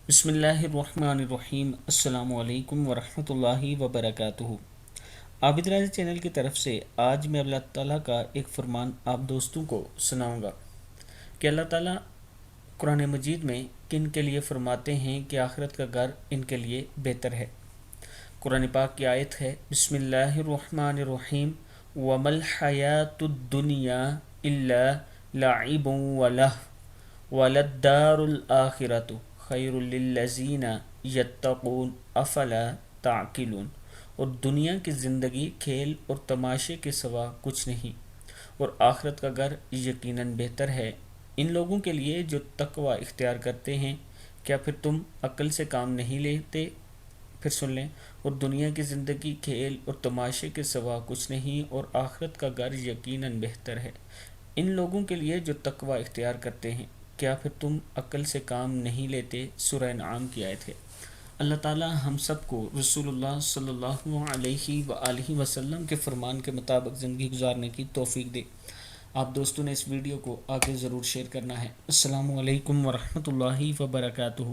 بسم اللہ الرحمن الرحیم۔ السلام علیکم ورحمۃ اللہ وبرکاتہ۔ عابد راضی چینل کی طرف سے آج میں اللہ تعالیٰ کا ایک فرمان آپ دوستوں کو سناؤں گا کہ اللہ تعالیٰ قرآن مجید میں کن کے لیے فرماتے ہیں کہ آخرت کا گھر ان کے لیے بہتر ہے۔ قرآن پاک کی آیت ہے بسم اللہ الرحمن الرحیم وَمَا الْحَيَاةُ الدُّنْيَا إِلَّا لَعِبٌ وَلَهْوٌ وَلَلدَّارُ الْآخِرَةُ خَيْرٌ لِلَّذِينَ يَتَّقُونَ أَفَلَا تَعْقِلُونَ۔ اور دنیا کی زندگی کھیل اور تماشے کے سوا کچھ نہیں، اور آخرت کا گھر یقیناً بہتر ہے ان لوگوں کے لیے جو تقوی اختیار کرتے ہیں۔ کیا پھر تم عقل سے کام نہیں لیتے؟ پھر سن لیں، اور دنیا کی زندگی کھیل اور تماشے کے سوا کچھ نہیں، اور آخرت کا گھر یقیناً بہتر ہے ان لوگوں کے لیے جو تقوی اختیار کرتے ہیں۔ کیا پھر تم عقل سے کام نہیں لیتے؟ سورہ انعام کی آیت ہے۔ اللہ تعالیٰ ہم سب کو رسول اللہ صلی اللہ علیہ وآلہ وسلم کے فرمان کے مطابق زندگی گزارنے کی توفیق دے۔ آپ دوستوں نے اس ویڈیو کو آگے ضرور شیئر کرنا ہے۔ السلام علیکم ورحمۃ اللہ وبرکاتہ۔